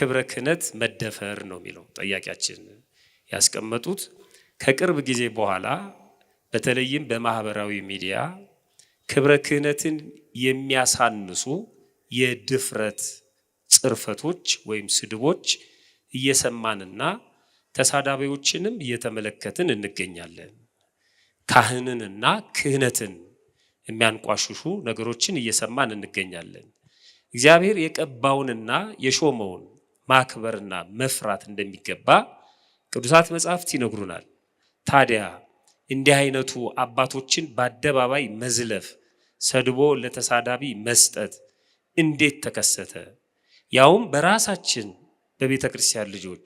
በክብረ ክህነት መደፈር ነው የሚለው ጥያቄያችን ያስቀመጡት። ከቅርብ ጊዜ በኋላ በተለይም በማህበራዊ ሚዲያ ክብረ ክህነትን የሚያሳንሱ የድፍረት ጽርፈቶች ወይም ስድቦች እየሰማንና ተሳዳቢዎችንም እየተመለከትን እንገኛለን። ካህንንና ክህነትን የሚያንቋሽሹ ነገሮችን እየሰማን እንገኛለን። እግዚአብሔር የቀባውንና የሾመውን ማክበርና መፍራት እንደሚገባ ቅዱሳት መጻሕፍት ይነግሩናል። ታዲያ እንዲህ አይነቱ አባቶችን በአደባባይ መዝለፍ፣ ሰድቦ ለተሳዳቢ መስጠት እንዴት ተከሰተ? ያውም በራሳችን በቤተ ክርስቲያን ልጆች።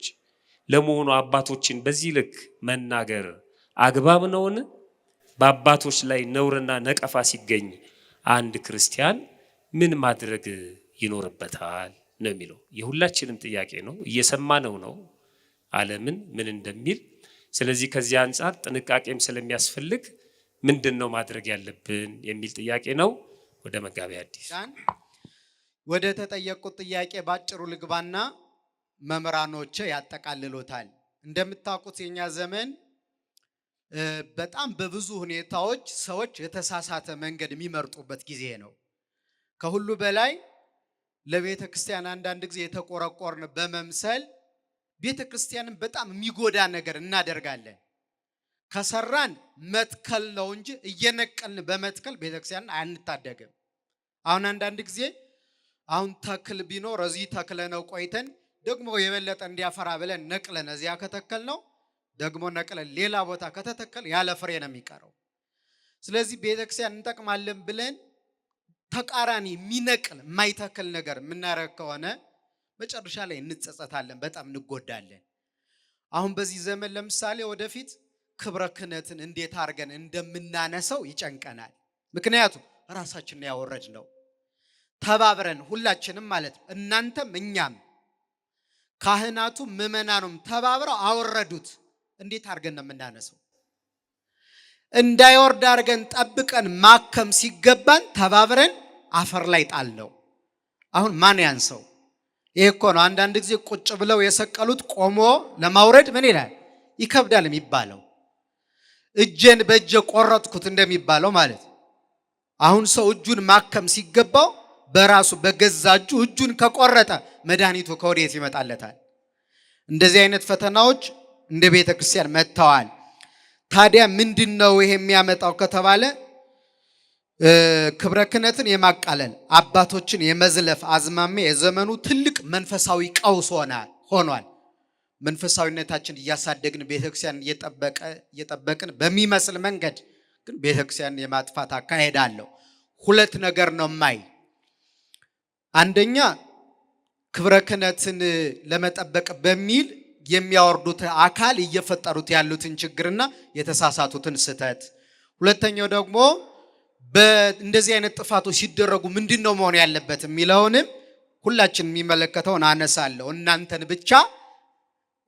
ለመሆኑ አባቶችን በዚህ ልክ መናገር አግባብ ነውን? በአባቶች ላይ ነውርና ነቀፋ ሲገኝ አንድ ክርስቲያን ምን ማድረግ ይኖርበታል ነው የሚለው። የሁላችንም ጥያቄ ነው። እየሰማነው ነው ዓለምን ምን እንደሚል። ስለዚህ ከዚህ አንጻር ጥንቃቄም ስለሚያስፈልግ ምንድነው ማድረግ ያለብን የሚል ጥያቄ ነው። ወደ መጋቤ ሐዲስ ወደ ተጠየቁት ጥያቄ ባጭሩ ልግባና መምህራኖች ያጠቃልሉታል። እንደምታውቁት የኛ ዘመን በጣም በብዙ ሁኔታዎች ሰዎች የተሳሳተ መንገድ የሚመርጡበት ጊዜ ነው። ከሁሉ በላይ ለቤተ ክርስቲያን አንዳንድ ጊዜ የተቆረቆርን በመምሰል ቤተ ክርስቲያንን በጣም የሚጎዳ ነገር እናደርጋለን። ከሰራን መትከል ነው እንጂ እየነቀልን በመትከል ቤተ ክርስቲያንን አንታደግም። አሁን አንዳንድ ጊዜ አሁን ተክል ቢኖር እዚህ ተክለ ነው ቆይተን ደግሞ የበለጠ እንዲያፈራ ብለን ነቅለን እዚያ ከተከል ነው ደግሞ ነቅለን ሌላ ቦታ ከተተከል ያለ ፍሬ ነው የሚቀረው። ስለዚህ ቤተ ክርስቲያን እንጠቅማለን ብለን ተቃራኒ የሚነቅል የማይተክል ነገር የምናረግ ከሆነ መጨረሻ ላይ እንጸጸታለን፣ በጣም እንጎዳለን። አሁን በዚህ ዘመን ለምሳሌ ወደፊት ክብረ ክህነትን እንዴት አድርገን እንደምናነሰው ይጨንቀናል። ምክንያቱም ራሳችንን ያወረድ ነው። ተባብረን ሁላችንም ማለት ነው፣ እናንተም እኛም ካህናቱ ምእመናኑም ተባብረው አወረዱት። እንዴት አድርገን ነው የምናነሰው? እንዳይወርድ አድርገን ጠብቀን ማከም ሲገባን ተባብረን አፈር ላይ ጣል ነው። አሁን ማን ያንሰው? ይሄ እኮ ነው አንዳንድ ጊዜ ቁጭ ብለው የሰቀሉት ቆሞ ለማውረድ ምን ይላል ይከብዳል የሚባለው። እጄን በእጄ ቆረጥኩት እንደሚባለው ማለት። አሁን ሰው እጁን ማከም ሲገባው በራሱ በገዛ እጁ እጁን ከቆረጠ መድኃኒቱ ከወዴት ይመጣለታል? እንደዚህ አይነት ፈተናዎች እንደ ቤተ ክርስቲያን መጥተዋል። ታዲያ ምንድነው ይሄ የሚያመጣው ከተባለ ክብረ ክህነትን የማቃለል አባቶችን የመዝለፍ አዝማሚያ የዘመኑ ትልቅ መንፈሳዊ ቀውስ ሆኗል። መንፈሳዊነታችን እያሳደግን ቤተክርስቲያን እየጠበቅን በሚመስል መንገድ ግን ቤተክርስቲያን የማጥፋት አካሄድ አለው። ሁለት ነገር ነው ማይ። አንደኛ ክብረ ክህነትን ለመጠበቅ በሚል የሚያወርዱት አካል እየፈጠሩት ያሉትን ችግርና የተሳሳቱትን ስህተት። ሁለተኛው ደግሞ በእንደዚህ አይነት ጥፋቶች ሲደረጉ ምንድነው መሆን ያለበት የሚለውንም ሁላችን የሚመለከተውን አነሳለሁ። እናንተን ብቻ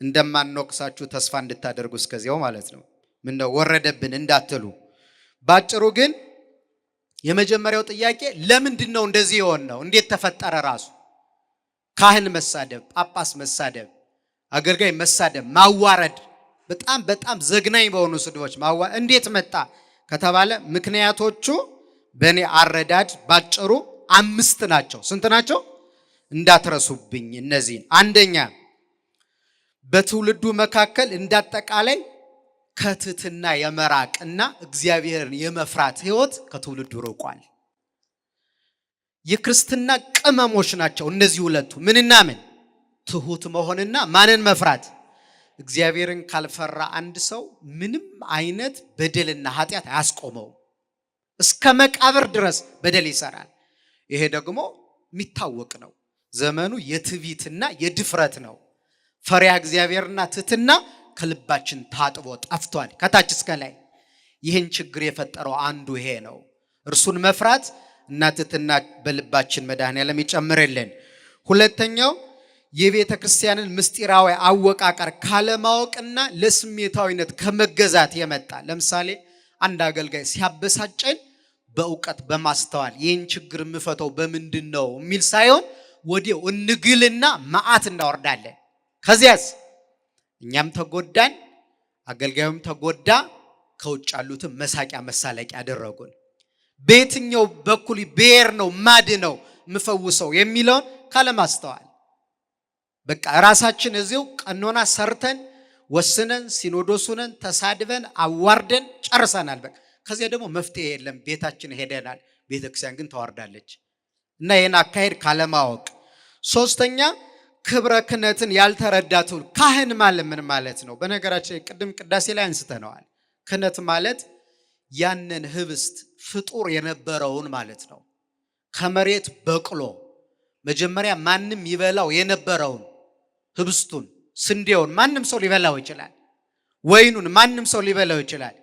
እንደማንወቅሳችሁ ተስፋ እንድታደርጉ እስከዚያው ማለት ነው። ምነው ወረደብን እንዳትሉ። ባጭሩ ግን የመጀመሪያው ጥያቄ ለምንድነው እንደዚህ የሆነው? እንዴት ተፈጠረ? ራሱ ካህን መሳደብ፣ ጳጳስ መሳደብ፣ አገልጋይ መሳደብ፣ ማዋረድ፣ በጣም ዘግናኝ በሆኑ ስድቦች እንዴት መጣ ከተባለ ምክንያቶቹ በእኔ አረዳድ ባጭሩ 5 ናቸው። ስንት ናቸው? እንዳትረሱብኝ እነዚህን። አንደኛ በትውልዱ መካከል እንዳጠቃላይ ከትህትና የመራቅና እግዚአብሔርን የመፍራት ህይወት ከትውልዱ ርቋል። የክርስትና ቅመሞች ናቸው እነዚህ ሁለቱ። ምንና ምን? ትሁት መሆንና ማንን መፍራት? እግዚአብሔርን ካልፈራ አንድ ሰው ምንም አይነት በደልና ኃጢአት አያስቆመው። እስከ መቃብር ድረስ በደል ይሰራል። ይሄ ደግሞ የሚታወቅ ነው። ዘመኑ የትዕቢትና የድፍረት ነው። ፈሪሃ እግዚአብሔርና ትህትና ከልባችን ታጥቦ ጠፍቷል ከታች እስከ ላይ። ይህን ችግር የፈጠረው አንዱ ይሄ ነው። እርሱን መፍራት እና ትህትና በልባችን መድኃኔዓለም ይጨምርልን። ሁለተኛው የቤተ ክርስቲያንን ምስጢራዊ አወቃቀር ካለማወቅና ለስሜታዊነት ከመገዛት የመጣ። ለምሳሌ አንድ አገልጋይ ሲያበሳጨን በእውቀት በማስተዋል ይህን ችግር የምፈተው በምንድነው የሚል ሳይሆን ወዲያው እንግልና መዓት እናወርዳለን። ከዚያስ እኛም ተጎዳን፣ አገልጋዩም ተጎዳ፣ ከውጭ ያሉትም መሳቂያ መሳለቂያ ያደረጉን። በየትኛው በኩል ብሔር ነው ማድ ነው ምፈውሰው የሚለውን ካለማስተዋል በቃ ራሳችን እዚው ቀኖና ሰርተን ወስነን ሲኖዶሱንን ተሳድበን አዋርደን ጨርሰናል። በቃ ከዚያ ደግሞ መፍትሄ የለም፣ ቤታችን ሄደናል። ቤተክርስቲያን ግን ተዋርዳለች። እና ይሄን አካሄድ ካለማወቅ። ሶስተኛ ክብረ ክህነትን ያልተረዳቱ ካህን ማለት ምን ማለት ነው? በነገራችን ቅድም ቅዳሴ ላይ አንስተነዋል። ክህነት ማለት ያንን ህብስት ፍጡር የነበረውን ማለት ነው። ከመሬት በቅሎ መጀመሪያ ማንም ይበላው የነበረውን ህብስቱን ስንዴውን ማንም ሰው ሊበላው ይችላል። ወይኑን ማንም ሰው ሊበላው ይችላል።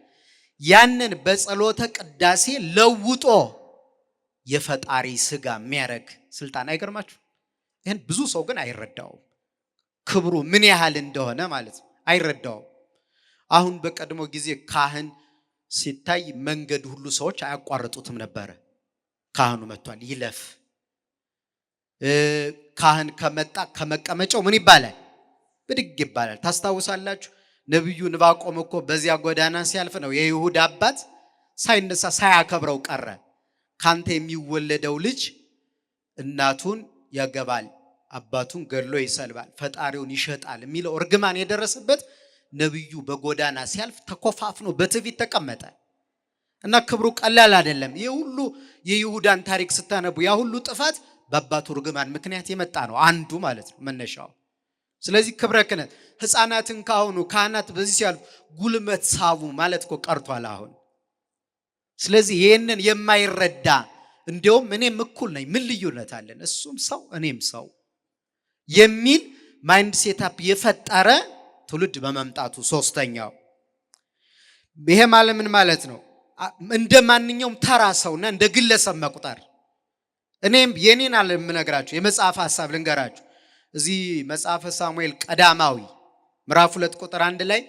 ያንን በጸሎተ ቅዳሴ ለውጦ የፈጣሪ ስጋ የሚያረግ ስልጣን አይገርማችሁ? ይሄን ብዙ ሰው ግን አይረዳውም። ክብሩ ምን ያህል እንደሆነ ማለት ነው አይረዳውም። አሁን በቀድሞ ጊዜ ካህን ሲታይ መንገድ ሁሉ ሰዎች አያቋርጡትም ነበር። ካህኑ መጥቷል ይለፍ። ካህን ከመጣ ከመቀመጫው ምን ይባላል? ብድግ ይባላል። ታስታውሳላችሁ? ነብዩ ዕንባቆም እኮ በዚያ ጎዳና ሲያልፍ ነው የይሁዳ አባት ሳይነሳ ሳያከብረው ቀረ። ካንተ የሚወለደው ልጅ እናቱን ያገባል፣ አባቱን ገድሎ ይሰልባል፣ ፈጣሪውን ይሸጣል የሚለው እርግማን የደረሰበት ነብዩ በጎዳና ሲያልፍ ተኮፋፍኖ በትዕቢት ተቀመጠ። እና ክብሩ ቀላል አይደለም። የሁሉ የይሁዳን ታሪክ ስታነቡ ያ ሁሉ ጥፋት በአባቱ እርግማን ምክንያት የመጣ ነው አንዱ ማለት ነው መነሻው። ስለዚህ ክብረ ክህነት ሕፃናትን ካሁኑ ካህናት በዚህ ሲያልፉ ጉልመት ሳቡ ማለት እኮ ቀርቷል አሁን። ስለዚህ ይሄንን የማይረዳ እንደውም እኔም እኩል ነኝ ምን ልዩነት አለን እሱም ሰው እኔም ሰው የሚል ማይንድ ሴታፕ የፈጠረ ትውልድ በመምጣቱ ሶስተኛው ይሄ ማለት ምን ማለት ነው? እንደ ማንኛውም ተራ ሰውና እንደ ግለሰብ መቁጠር። እኔም የኔን አለ የምነግራችሁ የመጽሐፍ ሐሳብ ልንገራችሁ። እዚህ መጽሐፈ ሳሙኤል ቀዳማዊ ምዕራፍ 2 ቁጥር 1 ላይ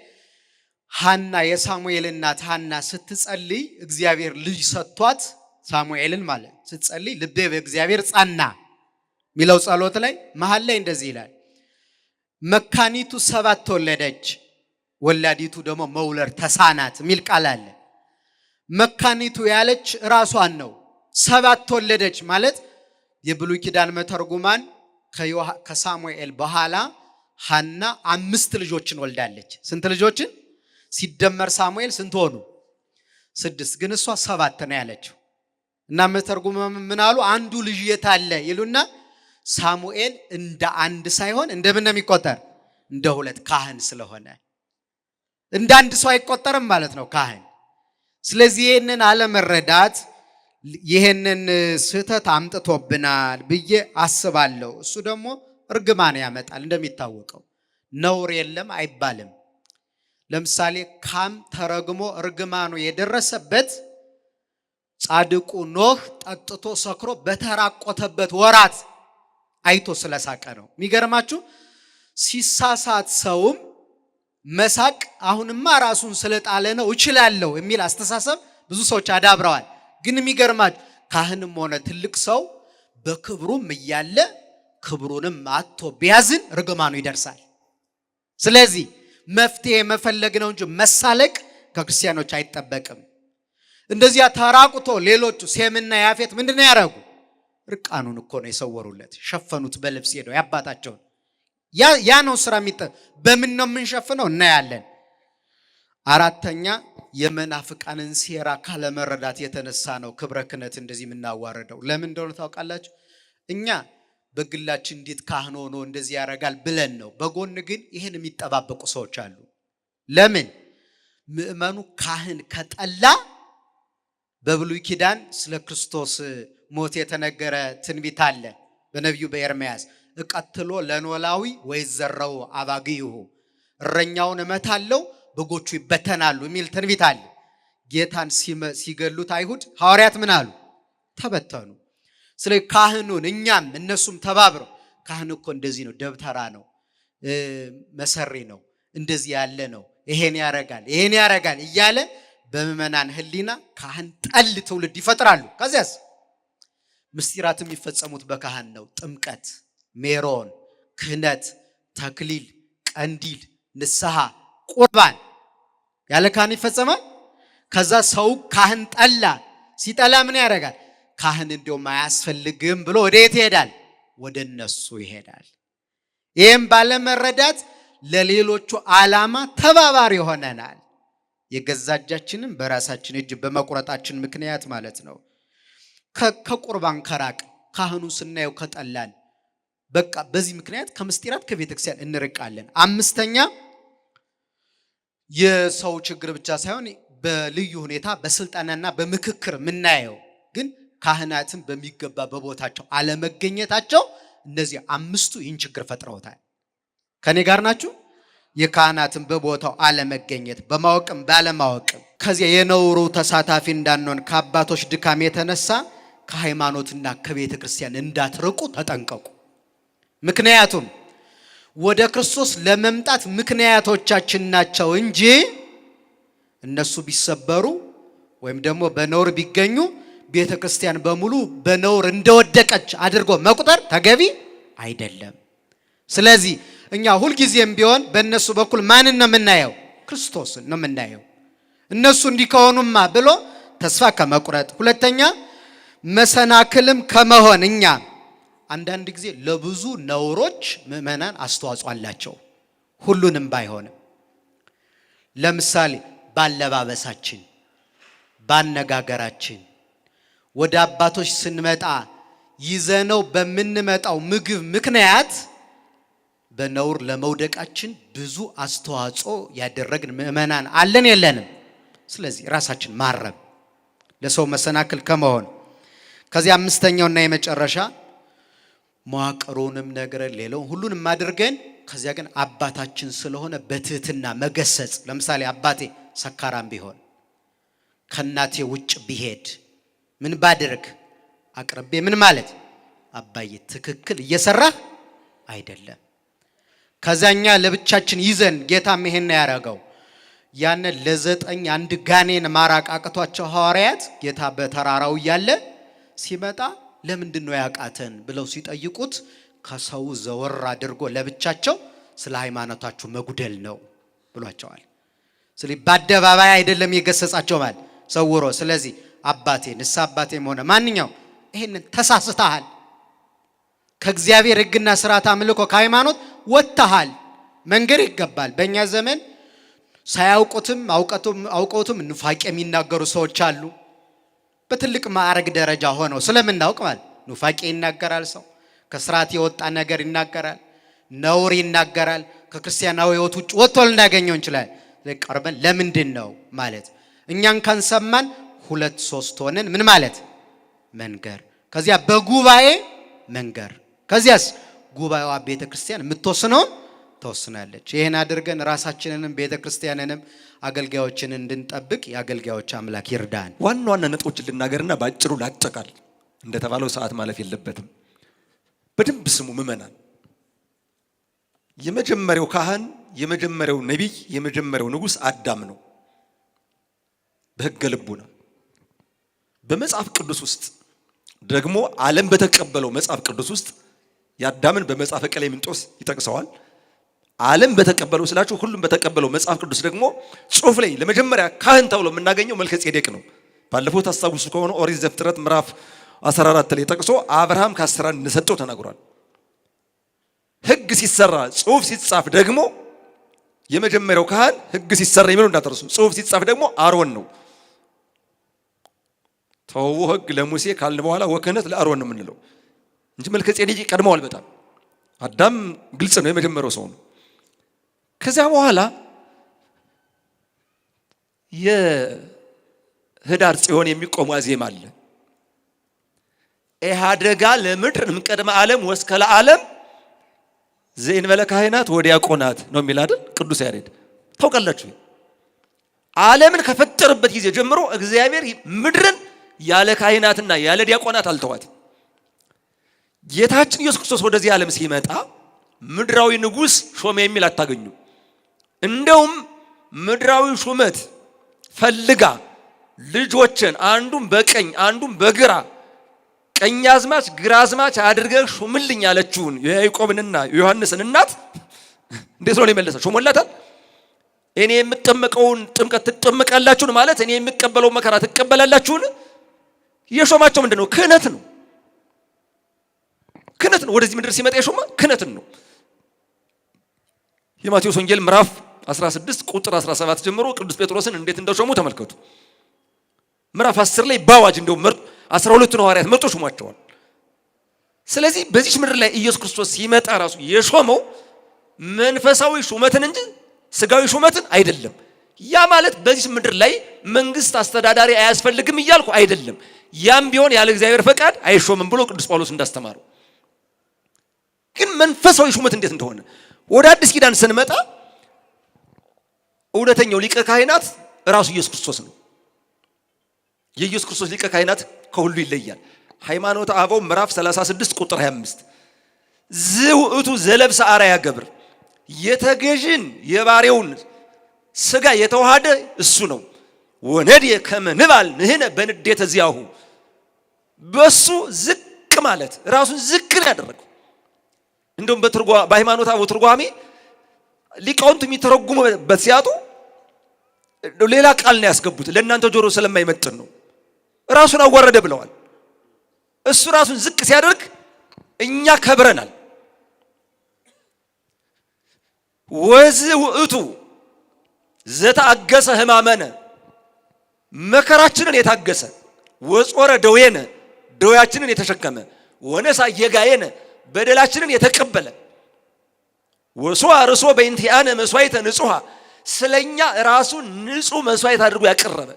ሐና የሳሙኤል እናት ሐና ስትጸልይ እግዚአብሔር ልጅ ሰጥቷት ሳሙኤልን ማለት ስትጸልይ ልቤ በእግዚአብሔር ጸና ሚለው ጸሎት ላይ መሃል ላይ እንደዚህ ይላል፣ መካኒቱ 7 ተወለደች ወላዲቱ ደግሞ መውለድ ተሳናት ሚል ቃል አለ። መካኒቱ ያለች ራሷን ነው። 7 ተወለደች ማለት የብሉይ ኪዳን መተርጉማን ከሳሙኤል በኋላ ሐና 5 ልጆችን ወልዳለች። ስንት ልጆችን ሲደመር ሳሙኤል ስንት ሆኑ? 6 ግን እሷ 7 ነው ያለችው። እና መተርጉማን ምን አሉ? አንዱ ልጅ የት አለ ይሉና ሳሙኤል እንደ አንድ ሳይሆን እንደምን ነው የሚቆጠር? እንደ 2 ካህን ስለሆነ እንደ አንድ ሰው አይቆጠርም ማለት ነው ካህን። ስለዚህ ይሄንን አለመረዳት ይሄንን ስህተት አምጥቶብናል ብዬ አስባለሁ። እሱ ደግሞ እርግማን ያመጣል። እንደሚታወቀው ነውር የለም አይባልም። ለምሳሌ ካም ተረግሞ እርግማኑ የደረሰበት ጻድቁ ኖህ ጠጥቶ ሰክሮ በተራቆተበት ወራት አይቶ ስለሳቀ ነው። የሚገርማችሁ ሲሳሳት ሰውም መሳቅ አሁንማ ራሱን ስለጣለ ነው እችላለሁ የሚል አስተሳሰብ ብዙ ሰዎች አዳብረዋል። ግን የሚገርማችሁ ካህንም ሆነ ትልቅ ሰው በክብሩም እያለ ክብሩንም አጥቶ ቢያዝን ርግማኑ ይደርሳል። ስለዚህ መፍትሄ መፈለግ ነው እንጂ መሳለቅ ከክርስቲያኖች አይጠበቅም። እንደዚያ ተራቁቶ ሌሎቹ ሴምና ያፌት ምንድነው ያደረጉ? ርቃኑን እኮ ነው የሰወሩለት፣ ሸፈኑት በልብስ ሄደው ያባታቸውን። ያ ነው ስራ በምን ነው የምንሸፍነው እናያለን። አራተኛ የመናፍቃንን ሴራ ካለመረዳት የተነሳ ነው ክብረ ክህነት እንደዚህ የምናዋረደው። ለምን እንደሆነ ታውቃላችሁ? እኛ በግላችን እንዴት ካህን ሆኖ እንደዚህ ያደርጋል ብለን ነው። በጎን ግን ይሄን የሚጠባበቁ ሰዎች አሉ። ለምን? ምእመኑ ካህን ከጠላ በብሉይ ኪዳን ስለ ክርስቶስ ሞት የተነገረ ትንቢት አለ በነቢዩ በኤርምያስ እቀትሎ ለኖላዊ ወይዘራው አባግይሁ እረኛውን እመታለሁ በጎቹ ይበተናሉ የሚል ትንቢት አለ። ጌታን ሲገሉት አይሁድ ሐዋርያት ምን አሉ? ተበተኑ። ስለዚህ ካህኑን እኛም እነሱም ተባብረው ካህን እኮ እንደዚህ ነው፣ ደብተራ ነው፣ መሰሪ ነው፣ እንደዚህ ያለ ነው፣ ይሄን ያረጋል እያለ በምእመናን ህሊና ካህን ጠል ትውልድ ይፈጥራሉ። ከዚያስ ምስጢራት የሚፈጸሙት በካህን ነው። ጥምቀት፣ ሜሮን፣ ክህነት፣ ተክሊል፣ ቀንዲል፣ ንስሐ፣ ቁርባን ያለ ካህን ይፈጸማል። ከዛ ሰው ካህን ጠላ። ሲጠላ ምን ያደርጋል? ካህን እንደውም አያስፈልግም ብሎ ወዴት ይሄዳል? ወደ እነሱ ይሄዳል። ይህም ባለመረዳት ለሌሎቹ ዓላማ ተባባሪ ሆነናል። የገዛ እጃችንን በራሳችን እጅ በመቁረጣችን ምክንያት ማለት ነው። ከቁርባን ከራቅ ካህኑ ስናየው ከጠላን በቃ በዚህ ምክንያት ከምስጢራት ከቤተክርስቲያን እንርቃለን። አምስተኛ የሰው ችግር ብቻ ሳይሆን በልዩ ሁኔታ በስልጣንና በምክክር የምናየው ግን ካህናትን በሚገባ በቦታቸው አለመገኘታቸው እነዚህ አምስቱ ይህን ችግር ፈጥረውታል። ከኔ ጋር ናችሁ? የካህናትን በቦታው አለመገኘት በማወቅም ባለማወቅም ከዚያ የነውሩ ተሳታፊ እንዳንሆን ከአባቶች ድካም የተነሳ ከሃይማኖትና ከቤተ ክርስቲያን እንዳትርቁ ተጠንቀቁ። ምክንያቱም ወደ ክርስቶስ ለመምጣት ምክንያቶቻችን ናቸው እንጂ እነሱ ቢሰበሩ ወይም ደግሞ በነውር ቢገኙ ቤተ ክርስቲያን በሙሉ በነውር እንደወደቀች አድርጎ መቁጠር ተገቢ አይደለም። ስለዚህ እኛ ሁልጊዜም ቢሆን በእነሱ በኩል ማንን ነው የምናየው? ክርስቶስን ነው የምናየው። እነሱ እንዲህ ከሆኑማ ብሎ ተስፋ ከመቁረጥ፣ ሁለተኛ መሰናክልም ከመሆን እኛ አንዳንድ ጊዜ ለብዙ ነውሮች ምዕመናን አስተዋጽኦ አላቸው፣ ሁሉንም ባይሆንም። ለምሳሌ ባለባበሳችን፣ ባነጋገራችን፣ ወደ አባቶች ስንመጣ ይዘነው በምንመጣው ምግብ ምክንያት በነውር ለመውደቃችን ብዙ አስተዋጽኦ ያደረግን ምዕመናን አለን የለንም? ስለዚህ ራሳችን ማረም ለሰው መሰናክል ከመሆን። ከዚህ አምስተኛውና የመጨረሻ መዋቅሩንም ነገረን ሌላውን ሁሉንም አድርገን ከዚያ ግን አባታችን ስለሆነ በትህትና መገሰጽ። ለምሳሌ አባቴ ሰካራም ቢሆን ከናቴ ውጭ ቢሄድ ምን ባድርግ አቅርቤ ምን ማለት አባዬ ትክክል እየሰራህ አይደለም። ከዛኛ ለብቻችን ይዘን ጌታም ይሄን ያደረገው ያን ለዘጠኝ አንድ ጋኔን ማራቅ አቅቷቸው ሐዋርያት ጌታ በተራራው እያለ ሲመጣ ለምንድን ነው ያቃተን ብለው ሲጠይቁት ከሰው ዘወር አድርጎ ለብቻቸው ስለ ሃይማኖታችሁ መጉደል ነው ብሏቸዋል። ስለዚህ በአደባባይ አይደለም የገሰጻቸው ማለት ሰውሮ። ስለዚህ አባቴ ንስሐ አባቴም ሆነ ማንኛው ይሄንን ተሳስተሃል፣ ከእግዚአብሔር ሕግና ስርዓት አምልኮ ከሃይማኖት ወጥተሃል መንገር ይገባል። በእኛ ዘመን ሳያውቁትም አውቀውትም ኑፋቄ የሚናገሩ ሰዎች አሉ። በትልቅ ማዕረግ ደረጃ ሆነው ስለምናውቅ ማለት ኑፋቄ ይናገራል፣ ሰው ከስርዓት የወጣ ነገር ይናገራል፣ ነውር ይናገራል። ከክርስቲያናዊ ሕይወት ውጭ ወጥቶ ልናገኘው እንችላለን። ቀርበን ለምንድን ነው ማለት እኛን ካንሰማን 2-3 ሆነን ምን ማለት መንገር፣ ከዚያ በጉባኤ መንገር፣ ከዚያስ ጉባኤዋ ቤተ ክርስቲያን የምትወስነውን ተወስናለች። ይሄን አድርገን ራሳችንንም ቤተ ክርስቲያንንም አገልጋዮችን እንድንጠብቅ የአገልጋዮች አምላክ ይርዳን። ዋና ዋና ነጥቦችን ልናገርና ባጭሩ ላጠቃል። እንደተባለው ሰዓት ማለፍ የለበትም። በደንብ ስሙ ምዕመናን። የመጀመሪያው ካህን፣ የመጀመሪያው ነቢይ፣ የመጀመሪያው ንጉሥ አዳም ነው በሕገ ልቡና። በመጽሐፍ ቅዱስ ውስጥ ደግሞ ዓለም በተቀበለው መጽሐፍ ቅዱስ ውስጥ የአዳምን በመጽሐፈ ቀሌምንጦስ ይጠቅሰዋል። ዓለም በተቀበለው ስላችሁ ሁሉም በተቀበለው መጽሐፍ ቅዱስ ደግሞ ጽሑፍ ላይ ለመጀመሪያ ካህን ተብሎ የምናገኘው መልከ ጼዴቅ ነው። ባለፈው ታስታውሱ ከሆነ ኦሪት ዘፍጥረት ምዕራፍ 14 ላይ ጠቅሶ አብርሃም ከ10 እንደሰጠው ተናግሯል። ሕግ ሲሰራ ጽሑፍ ሲጻፍ ደግሞ የመጀመሪያው ካህን ሕግ ሲሰራ የሚለው እንዳትረሱ፣ ጽሑፍ ሲጻፍ ደግሞ አሮን ነው። ተወው ሕግ ለሙሴ ካልን በኋላ ወክህነት ለአሮን ነው የምንለው እንጂ መልከ ጼዴቅ ቀድመዋል በጣም። አዳም ግልጽ ነው የመጀመሪያው ሰው ነው። ከዚያ በኋላ የህዳር ጽዮን የሚቆም ዋዜማ አለ። ኢሃደጋ ለምድር እምቅድመ ዓለም ወእስከ ለዓለም ዘእንበለ ካህናት ወዲያቆናት ነው የሚል አይደል ቅዱስ ያሬድ። ታውቃላችሁ ዓለምን ከፈጠረበት ጊዜ ጀምሮ እግዚአብሔር ምድርን ያለ ካህናትና ያለ ዲያቆናት አልተዋትም። ጌታችን ኢየሱስ ክርስቶስ ወደዚህ ዓለም ሲመጣ ምድራዊ ንጉሥ ሾመ የሚል አታገኙ። እንደውም ምድራዊ ሹመት ፈልጋ ልጆችን አንዱን በቀኝ አንዱን በግራ ቀኛዝማች ግራዝማች አድርገህ ሹምልኝ ያለችውን የያዕቆብንና ዮሐንስን እናት እንዴት ነው የመለሰው? ሾሞላታል። እኔ የምጠመቀውን ጥምቀት ትጠመቃላችሁን ማለት እኔ የምቀበለው መከራ ትቀበላላችሁን? የሾማቸው ምንድነው? ክህነት ነው። ክህነት ነው። ወደዚህ ምድር ሲመጣ የሾማ ክህነትን ነው። የማቴዎስ ወንጌል ምዕራፍ 16 ቁጥር 17 ጀምሮ ቅዱስ ጴጥሮስን እንዴት እንደሾሙ ተመልከቱ። ምዕራፍ 10 ላይ ባዋጅ እንደው 12ቱን ሐዋርያት መርጦ ሾሟቸዋል። ስለዚህ በዚህ ምድር ላይ ኢየሱስ ክርስቶስ ሲመጣ ራሱ የሾመው መንፈሳዊ ሹመትን እንጂ ስጋዊ ሹመትን አይደለም። ያ ማለት በዚህ ምድር ላይ መንግስት አስተዳዳሪ አያስፈልግም እያልኩ አይደለም። ያም ቢሆን ያለ እግዚአብሔር ፈቃድ አይሾምም ብሎ ቅዱስ ጳውሎስ እንዳስተማረው፣ ግን መንፈሳዊ ሹመት እንዴት እንደሆነ ወደ አዲስ ኪዳን ስንመጣ እውነተኛው ሊቀ ካህናት ራሱ ኢየሱስ ክርስቶስ ነው። የኢየሱስ ክርስቶስ ሊቀ ካህናት ከሁሉ ይለያል። ሃይማኖተ አበው ምዕራፍ 36 ቁጥር 25 ዝውእቱ ዘለብሰ አርአያ ገብር የተገዥን የባሪያውን ስጋ የተዋሃደ እሱ ነው። ወነድየ ከመ ንባል ንሕነ በንዴተ ዚአሁ በሱ ዝቅ ማለት ራሱን ዝቅ ነው ያደረገው። እንደውም በሃይማኖተ አበው ትርጓሜ ሊቃውንቱ የሚተረጉሙበት ሲያጡ ሌላ ቃል ነው ያስገቡት። ለእናንተ ጆሮ ስለማይመጥን ነው። ራሱን አዋረደ ብለዋል። እሱ ራሱን ዝቅ ሲያደርግ እኛ ከብረናል። ወዝውእቱ ዘተአገሰ ሕማመነ መከራችንን የታገሰ ወጾረ ደዌነ ደዌያችንን የተሸከመ ወነሳ ጌጋየነ በደላችንን የተቀበለ ወሶአ ርሶ በእንቲአነ መስዋዕተ ንጹሐ ስለኛ ራሱን ንጹህ መስዋዕት አድርጎ ያቀረበ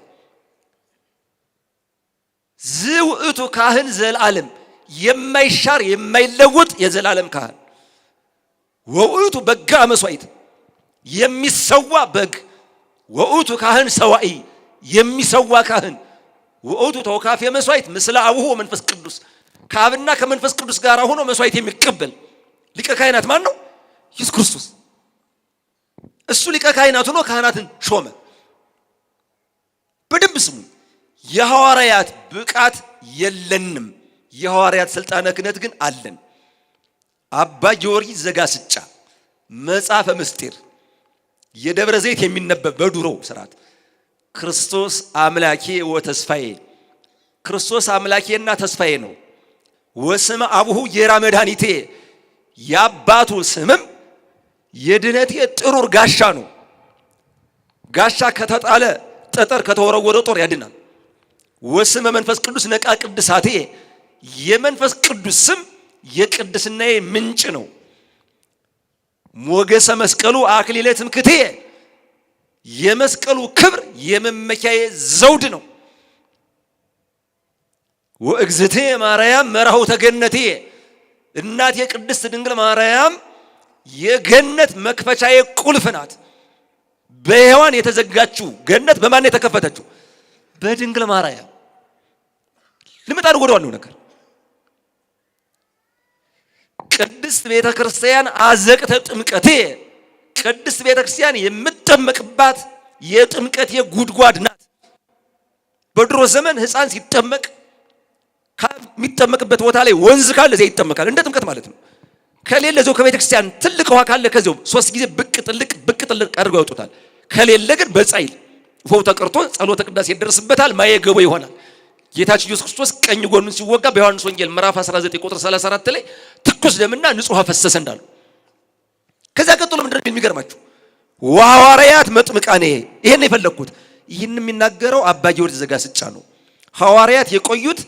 ዝውእቱ ካህን ዘላለም የማይሻር የማይለወጥ የዘላለም ካህን ወውእቱ በጋ መስዋዕት የሚሰዋ በግ ወውእቱ ካህን ሰዋኢ የሚሰዋ ካህን ወውእቱ ተወካፌ መስዋዕት ምስለ አቡሁ ወመንፈስ ቅዱስ ከአብና ከመንፈስ ቅዱስ ጋር ሆኖ መስዋዕት የሚቀበል ሊቀ ካህናት ማን ነው? ኢየሱስ ክርስቶስ። እሱ ሊቀ ካህናት ሆኖ ካህናትን ሾመ። በደንብ ስሙ። የሐዋርያት ብቃት የለንም፣ የሐዋርያት ስልጣነ ክህነት ግን አለን። አባ ጊዮርጊስ ዘጋስጫ መጽሐፈ ምስጢር የደብረ ዘይት የሚነበብ በዱሮው ስርዓት ክርስቶስ አምላኬ ወተስፋዬ ክርስቶስ አምላኬና ተስፋዬ ነው። ወስመ አቡሁ ጌራ መድኃኒቴ የአባቱ ስምም የድነቴ ጥሩር ጋሻ ነው። ጋሻ ከተጣለ ጠጠር ከተወረወረ ጦር ያድናል። ወስመ መንፈስ ቅዱስ ነቃ ቅድሳቴ የመንፈስ ቅዱስ ስም የቅድስናዬ ምንጭ ነው። ሞገሰ መስቀሉ አክሊለ ትምክህቴ የመስቀሉ ክብር የመመኪያዬ ዘውድ ነው። ወእግዝእቴ ማርያም መርኃውተ ገነቴ እናቴ ቅድስት ድንግል ማርያም የገነት መክፈቻዬ ቁልፍ ናት። በሔዋን የተዘጋችው ገነት በማን የተከፈተችው? በድንግል ማርያም። ልምጣ ወደ ዋናው ነገር ቅድስት ቤተ ክርስቲያን አዘቅተ ጥምቀቴ ቅድስት ቤተ ክርስቲያን የምትጠመቅባት የጥምቀት የጉድጓድ ናት። በድሮ ዘመን ሕፃን ሲጠመቅ የሚጠመቅበት ቦታ ላይ ወንዝ ካለ እዚያ ይጠመቃል። እንደ ጥምቀት ማለት ነው። ከሌለ እዚያው ከቤተ ክርስቲያን ትልቅ ውሃ ካለ ከዚያው 3 ጊዜ ብቅ ጥልቅ አድርገው ያወጡታል። ከሌለ ግን በጻይል ውሃው ተቀርቶ ጸሎተ ቅዳሴ ይደርስበታል። ማየገቦ ይሆናል። ጌታችን ኢየሱስ ክርስቶስ ቀኝ ጎኑን ሲወጋ በዮሐንስ ወንጌል ምዕራፍ 19 ቁጥር 34 ላይ ትኩስ ደምና ንጹህ ውሃ ፈሰሰ እንዳሉ። ከዛ ቀጥሎ ምንድነው የሚገርማችሁ? ሐዋርያት መጥምቃኔ ይሄን የፈለኩት ይህን የሚናገረው አባ ጊዮርጊስ ዘጋስጫ ነው። ሐዋርያት የቆዩት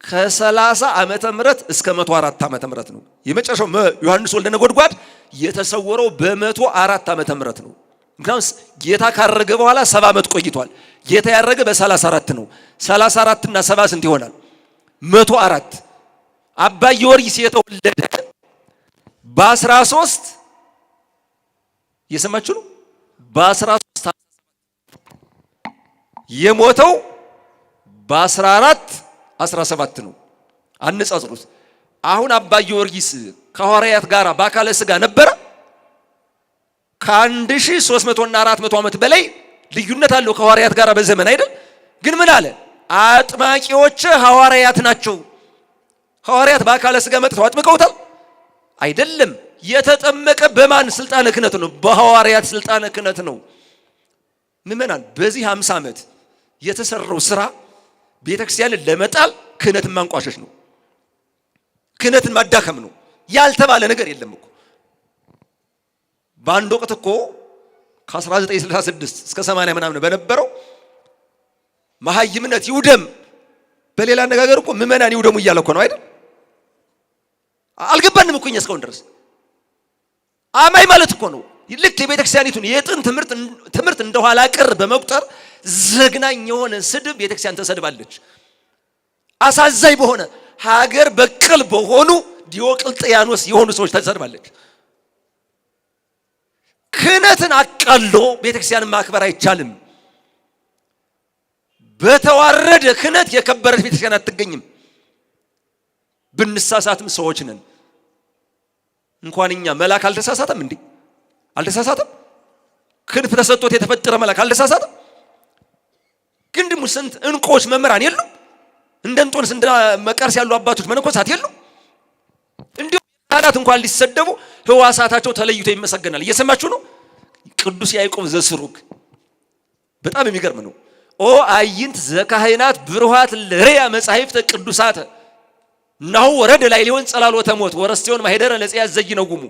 ከ30 ዓመተ ምህረት እስከ 104 ዓመተ ምህረት ነው። የመጨረሻው ዮሐንስ ወልደ ነጎድጓድ የተሰወረው በ104 ዓመተ ምህረት ነው። ምክንያቱም ጌታ ካረገ በኋላ 70 ዓመት ቆይቷል። ጌታ ያረገ በ34 ነው። 34 እና 70 ስንት ይሆናል? 104። አባ ጊዮርጊስ የተወለደ በ13 የሰማችሁ ነው። በ13 የሞተው በ14 17 ነው። አነጻጽሩት። አሁን አባ ጊዮርጊስ ከሐዋርያት ጋር በአካለ ሥጋ ነበረ። ከ1300 እና 400 ዓመት በላይ ልዩነት አለው ከሐዋርያት ጋር በዘመን አይደል? ግን ምን አለ? አጥማቂዎች ሐዋርያት ናቸው። ሐዋርያት በአካለ ሥጋ መጥተው አጥምቀውታል? አይደለም። የተጠመቀ በማን ስልጣነ ክህነት ነው? በሐዋርያት ስልጣነ ክህነት ነው። ምእመናን በዚህ 50 ዓመት የተሰራው ስራ ቤተክርስቲያንን ለመጣል ክህነትን ማንቋሸሽ ነው። ክህነትን ማዳከም ነው። ያልተባለ ነገር የለም እኮ። በአንድ ወቅት እኮ ከ1966 እስከ 80 ምናምን በነበረው መሐይምነት ይውደም፣ በሌላ አነጋገር እኮ ምእመናን ይውደሙ እያለ እኮ ነው አይደል? አልገባንም እኮ እኛ እስካሁን ድረስ። አማኝ ማለት እኮ ነው ልክ የቤተክርስቲያኒቱን የጥንት ትምህርት እንደኋላ ቀር በመቁጠር ዘግናኝ የሆነ ስድብ ቤተክርስቲያን ተሰድባለች። አሳዛኝ በሆነ ሀገር በቀል በሆኑ ዲዮቅልጥያኖስ የሆኑ ሰዎች ተሰድባለች። ክህነትን አቃሎ ቤተክርስቲያንን ማክበር አይቻልም። በተዋረደ ክህነት የከበረች ቤተክርስቲያን አትገኝም። ብንሳሳትም ሰዎች ነን። እንኳን እኛ መልአክ አልተሳሳተም እንዴ? አልተሳሳተም? ክንፍ ተሰጥቶት የተፈጠረ መልአክ አልተሳሳተም? ግን ደግሞ ስንት እንቆች መምህራን የሉም? እንደ እንጦንስ እንደ መቃርስ ያሉ አባቶች መነኮሳት የሉም? እንዲሁ ካህናት እንኳን ሊሰደቡ ሕዋሳታቸው ተለይቶ ይመሰገናል። እየሰማችሁ ነው? ቅዱስ ያዕቆብ ዘስሩግ በጣም የሚገርም ነው። ኦ አይንት ዘካህናት ብሩሃት ለሪያ መጻሕፍተ ቅዱሳተ ናሁ ወረደ ላይ ሊሆን ጸላሎተ ሞት ወረስቲዮን ማሄደረ ለጽያት ዘይነጉሙ።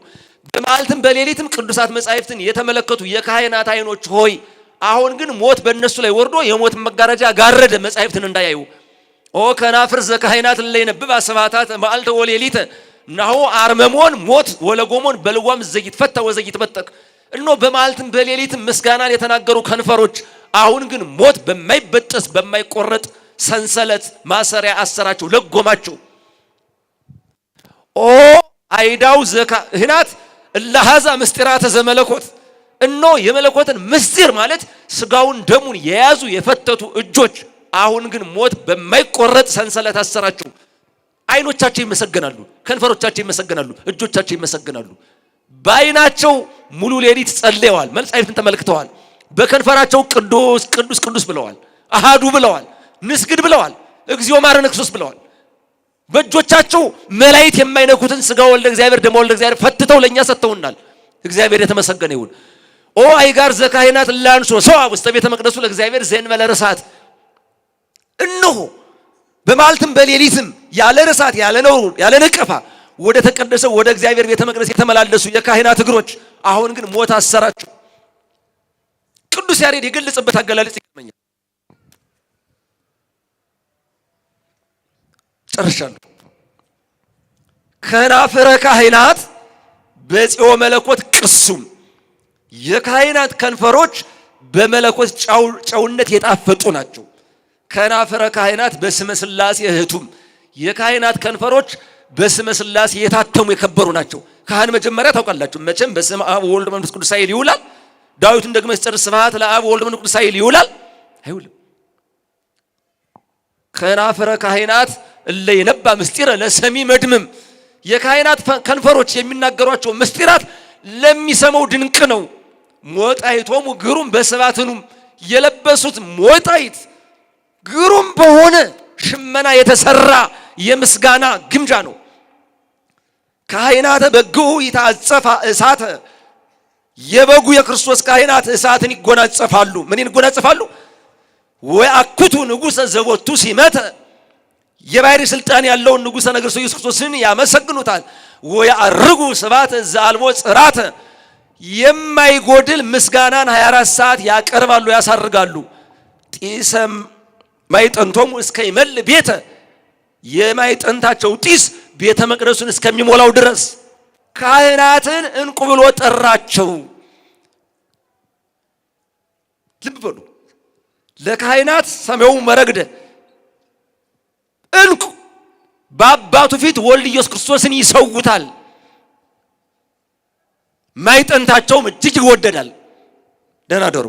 በመዓልትም በሌሊትም ቅዱሳት መጻሕፍትን የተመለከቱ የካህናት አይኖች ሆይ አሁን ግን ሞት በእነሱ ላይ ወርዶ የሞት መጋረጃ ጋረደ መጻሕፍትን እንዳያዩ። ኦ ከናፍር ዘካህናት ለይነብብ አስባታት መዓልተ ወሌሊተ ናሁ አርመሞን ሞት ወለጎሞን በልጓም ዘይትፈታ ወዘይትበጠቅ። እኖ በመዓልትም በሌሊትም ምስጋናን የተናገሩ ከንፈሮች አሁን ግን ሞት በማይበጠስ በማይቆረጥ ሰንሰለት ማሰሪያ አሰራቸው ለጎማቸው። ኦ አይዳው ዘካህናት እላሃዛ ምስጢራተ ዘመለኮት እኖ የመለኮትን ምስጢር ማለት ስጋውን ደሙን የያዙ የፈተቱ እጆች አሁን ግን ሞት በማይቆረጥ ሰንሰለት አሰራቸው። አይኖቻቸው ይመሰገናሉ፣ ከንፈሮቻቸው ይመሰገናሉ፣ እጆቻቸው ይመሰገናሉ። በአይናቸው ሙሉ ሌሊት ጸልየዋል፣ መጻሕፍትን ተመልክተዋል። በከንፈራቸው ቅዱስ ቅዱስ ቅዱስ ብለዋል፣ አሃዱ ብለዋል፣ ንስግድ ብለዋል፣ እግዚኦ ማረነ ክርስቶስ ብለዋል። በእጆቻቸው መላእክት የማይነኩትን ስጋ ወልደ እግዚአብሔር ደሞ ወልደ እግዚአብሔር ፈትተው ለኛ ሰጥተውናል። እግዚአብሔር የተመሰገነ ይሁን። ኦ አይጋር ዘካህናት ላንሶ ሰው ውስጥ ቤተ መቅደሱ ለእግዚአብሔር ዘእንበለ ርሳት እነሆ በመዓልትም በሌሊትም ያለ ርሳት ያለ ነውር ያለ ነቀፋ ወደ ተቀደሰው ወደ እግዚአብሔር ቤተ መቅደስ የተመላለሱ የካህናት እግሮች አሁን ግን ሞት አሰራቸው። ቅዱስ ያሬድ የገለጸበት አገላለጽ ይገርመኛል። ጨርሻለሁ። ከናፍረ ካህናት በጽዮ መለኮት ቅሱም የካህናት ከንፈሮች በመለኮት ጨውነት የጣፈጡ ናቸው። ከናፍረ ካህናት በስመ ሥላሴ እህቱም የካህናት ከንፈሮች በስመ ሥላሴ የታተሙ የከበሩ ናቸው። ካህን መጀመሪያ ታውቃላችሁ መቼም በስመ አብ ወወልድ ወመንፈስ ቅዱስ ሳይል ይውላል። ዳዊትን ደግሞ ሲጨርስ ስብሐት ለአብ ወወልድ ወመንፈስ ቅዱስ ሳይል ይውላል አይውልም። ከናፍረ ካህናት እለ የነባ ምስጢረ ለሰሚ መድምም የካህናት ከንፈሮች የሚናገሯቸው ምስጢራት ለሚሰማው ድንቅ ነው። ሞጣይቶሙ ግሩም በሰባትኑም የለበሱት ሞጣይት ግሩም በሆነ ሽመና የተሰራ የምስጋና ግምጃ ነው። ካህናተ በግሁ ይታጸፋ እሳተ የበጉ የክርስቶስ ካህናት እሳትን ይጎናጸፋሉ። ምን ይጎናጸፋሉ? ወአኩቱ ንጉሠ ዘቦቱ ሲመተ የባሕርይ ስልጣን ያለውን ንጉሠ ነገሥት ኢየሱስ ክርስቶስን ያመሰግኑታል። ወያርጉ ስብሐተ ዘአልቦ ጽራተ የማይጎድል ምስጋናን 24 ሰዓት ያቀርባሉ ያሳርጋሉ። ጢሰም ማይጠንቶሙ እስከ ይመል ቤተ የማይጠንታቸው ጢስ ቤተ መቅደሱን እስከሚሞላው ድረስ ካህናትን እንቁ ብሎ ጠራቸው። ልብ በሉ። ለካህናት ሰማዩ መረግደ እንቁ በአባቱ ፊት ወልድ ኢየሱስ ክርስቶስን ይሰውታል። ማይጠንታቸውም እጅግ ይወደዳል። ደህና ደሩ።